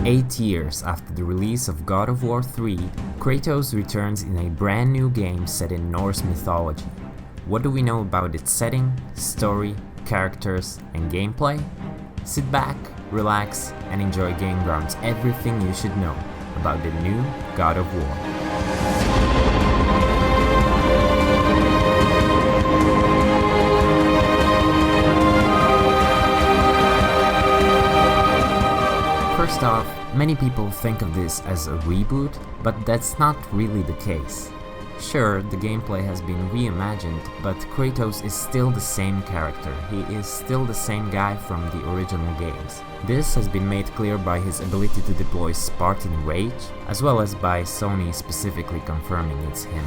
8 years after the release of God of War 3, Kratos returns in a brand new game set in Norse mythology. What do we know about its setting, story, characters, and gameplay? Sit back, relax, and enjoy GameGround's everything you should know about the new God of War. First off, many people think of this as a reboot, but that's not really the case. Sure, the gameplay has been reimagined, but Kratos is still the same character. He is still the same guy from the original games. This has been made clear by his ability to deploy Spartan Rage, as well as by Sony specifically confirming it's him.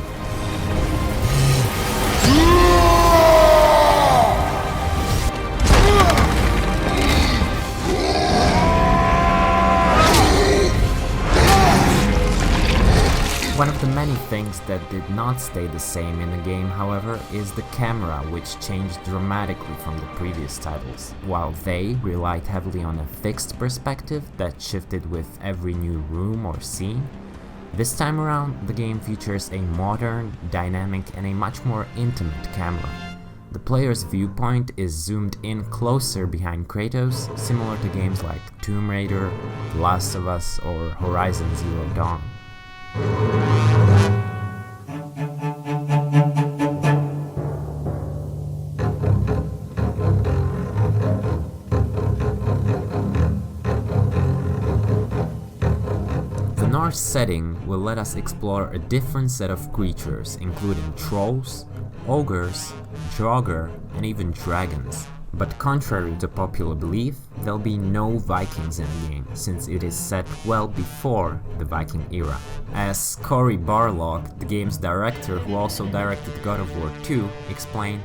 One of the many things that did not stay the same in the game, however, is the camera, which changed dramatically from the previous titles. While they relied heavily on a fixed perspective that shifted with every new room or scene, this time around the game features a modern, dynamic, and a much more intimate camera. The player's viewpoint is zoomed in closer behind Kratos, similar to games like Tomb Raider, The Last of Us, or Horizon Zero Dawn. The Norse setting will let us explore a different set of creatures, including trolls, ogres, draugr, and even dragons. But contrary to popular belief, there'll be no Vikings in the game, since it is set well before the Viking era. As Cory Barlog, the game's director who also directed God of War 2, explained,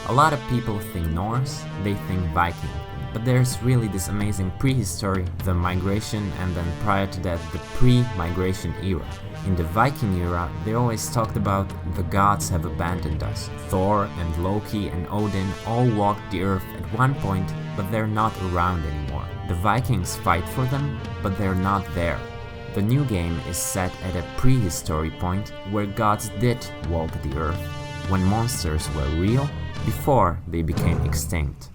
"A lot of people think Norse, they think Viking. But there's really this amazing prehistory, the migration, and then prior to that, the pre-migration era. In the Viking era, they always talked about the gods have abandoned us. Thor and Loki and Odin all walked the earth at one point, but they're not around anymore. The Vikings fight for them, but they're not there." The new game is set at a prehistory point where gods did walk the earth, when monsters were real, before they became extinct.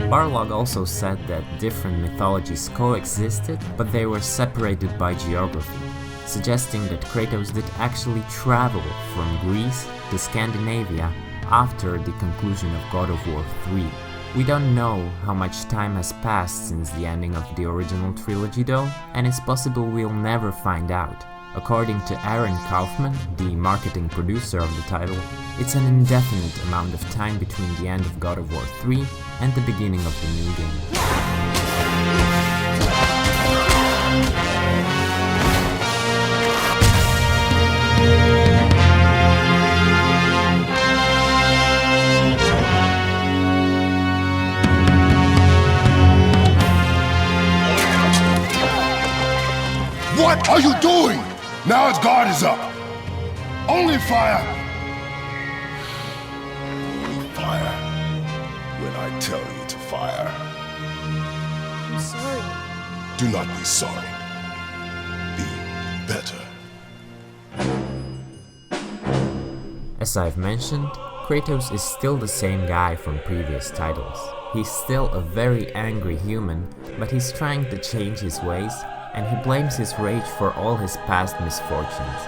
Barlog also said that different mythologies coexisted, but they were separated by geography, suggesting that Kratos did actually travel from Greece to Scandinavia after the conclusion of God of War 3. We don't know how much time has passed since the ending of the original trilogy though, and it's possible we'll never find out. According to Aaron Kaufman, the marketing producer of the title, it's an indefinite amount of time between the end of God of War 3 and the beginning of the new game. What are you doing? Now his guard is up. Only fire. Only fire. When I tell you to fire. I'm sorry. Do not be sorry. Be better. As I've mentioned, Kratos is still the same guy from previous titles. He's still a very angry human, but he's trying to change his ways, and he blames his rage for all his past misfortunes.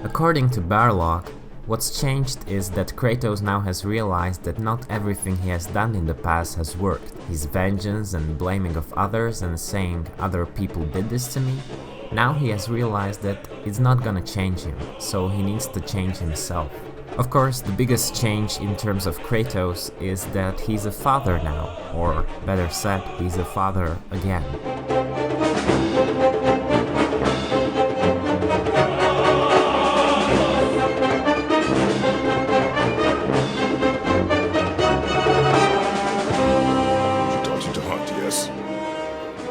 According to Barlog, what's changed is that Kratos now has realized that not everything he has done in the past has worked. His vengeance and blaming of others and saying other people did this to me, now he has realized that it's not gonna change him, so he needs to change himself. Of course, the biggest change in terms of Kratos is that he's a father now, or better said, he's a father again.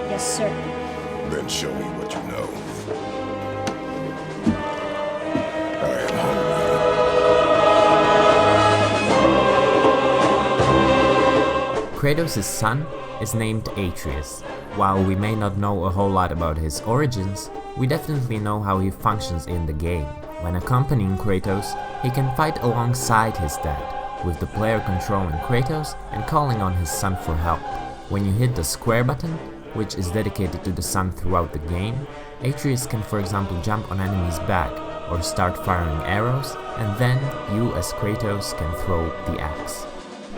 Yes, sir. Then show me what you know. Kratos' son is named Atreus. While we may not know a whole lot about his origins, we definitely know how he functions in the game. When accompanying Kratos, he can fight alongside his dad, with the player controlling Kratos and calling on his son for help. When you hit the square button, which is dedicated to the son throughout the game, Atreus can for example jump on enemies' back or start firing arrows, and then you as Kratos can throw the axe.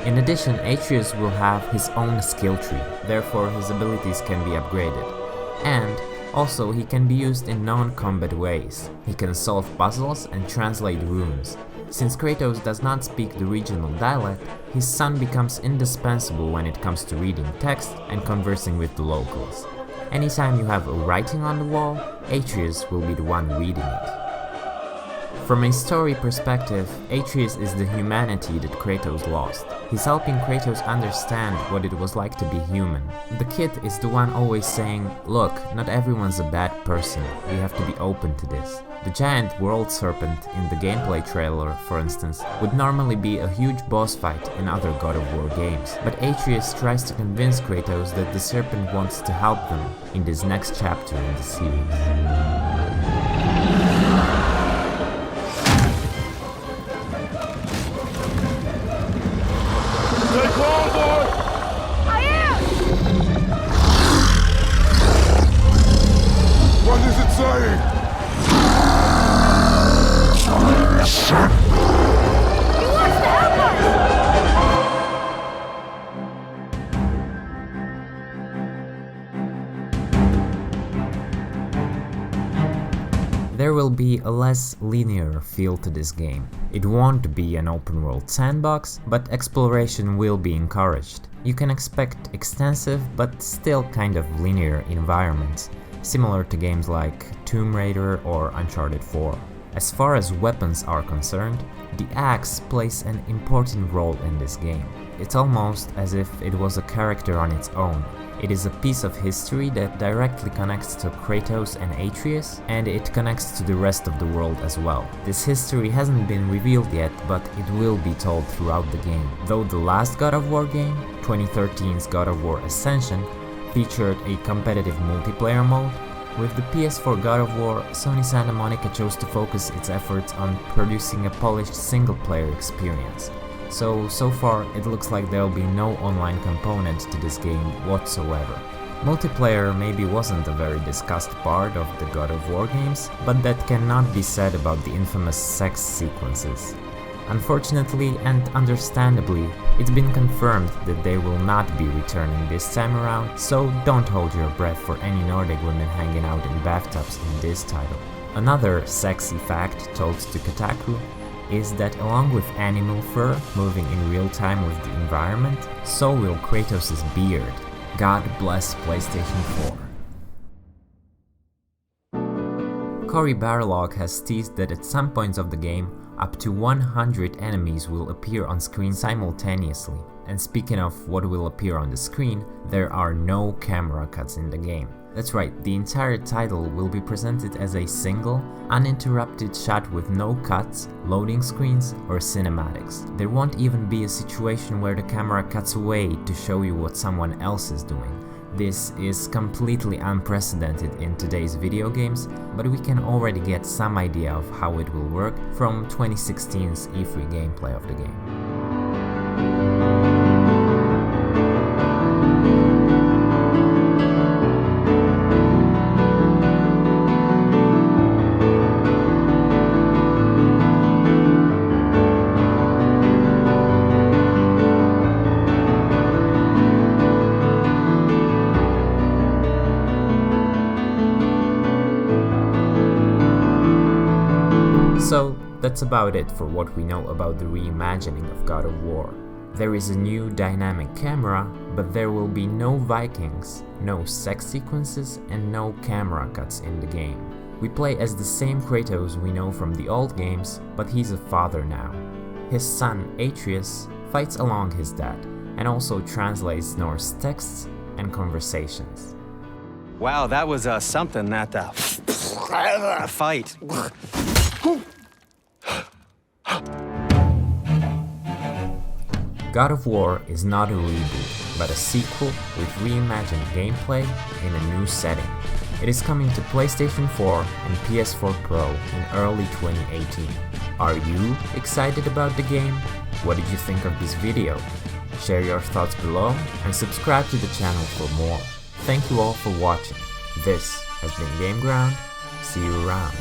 In addition, Atreus will have his own skill tree, therefore his abilities can be upgraded. And also he can be used in non-combat ways. He can solve puzzles and translate runes. Since Kratos does not speak the regional dialect, his son becomes indispensable when it comes to reading text and conversing with the locals. Anytime you have a writing on the wall, Atreus will be the one reading it. From a story perspective, Atreus is the humanity that Kratos lost. He's helping Kratos understand what it was like to be human. The kid is the one always saying, look, not everyone's a bad person, we have to be open to this. The giant world serpent in the gameplay trailer, for instance, would normally be a huge boss fight in other God of War games, but Atreus tries to convince Kratos that the serpent wants to help them in this next chapter in the series. What is it saying? He wants to help us! There will be a less linear feel to this game. It won't be an open world sandbox, but exploration will be encouraged. You can expect extensive but still kind of linear environments, similar to games like Tomb Raider or Uncharted 4. As far as weapons are concerned, the axe plays an important role in this game. It's almost as if it was a character on its own. It is a piece of history that directly connects to Kratos and Atreus, and it connects to the rest of the world as well. This history hasn't been revealed yet, but it will be told throughout the game. Though the last God of War game, 2013's God of War Ascension, featured a competitive multiplayer mode, with the PS4 God of War, Sony Santa Monica chose to focus its efforts on producing a polished single-player experience. So far it looks like there will be no online component to this game whatsoever. Multiplayer maybe wasn't a very discussed part of the God of War games, but that cannot be said about the infamous sex sequences. Unfortunately and understandably, it's been confirmed that they will not be returning this time around, so don't hold your breath for any Nordic women hanging out in bathtubs in this title. Another sexy fact told to Kotaku is that along with animal fur moving in real time with the environment, so will Kratos' beard. God bless PlayStation 4. Cory Barlog has teased that at some points of the game, up to 100 enemies will appear on screen simultaneously. And speaking of what will appear on the screen, there are no camera cuts in the game. That's right, the entire title will be presented as a single, uninterrupted shot with no cuts, loading screens, or cinematics. There won't even be a situation where the camera cuts away to show you what someone else is doing. This is completely unprecedented in today's video games, but we can already get some idea of how it will work from 2016's E3 gameplay of the game. So that's about it for what we know about the reimagining of God of War. There is a new dynamic camera, but there will be no Vikings, no sex sequences, and no camera cuts in the game. We play as the same Kratos we know from the old games, but he's a father now. His son, Atreus, fights along his dad, and also translates Norse texts and conversations. Wow, that was something, that fight. God of War is not a reboot, but a sequel with reimagined gameplay in a new setting. It is coming to PlayStation 4 and PS4 Pro in early 2018. Are you excited about the game? What did you think of this video? Share your thoughts below and subscribe to the channel for more. Thank you all for watching. This has been GameGround. See you around.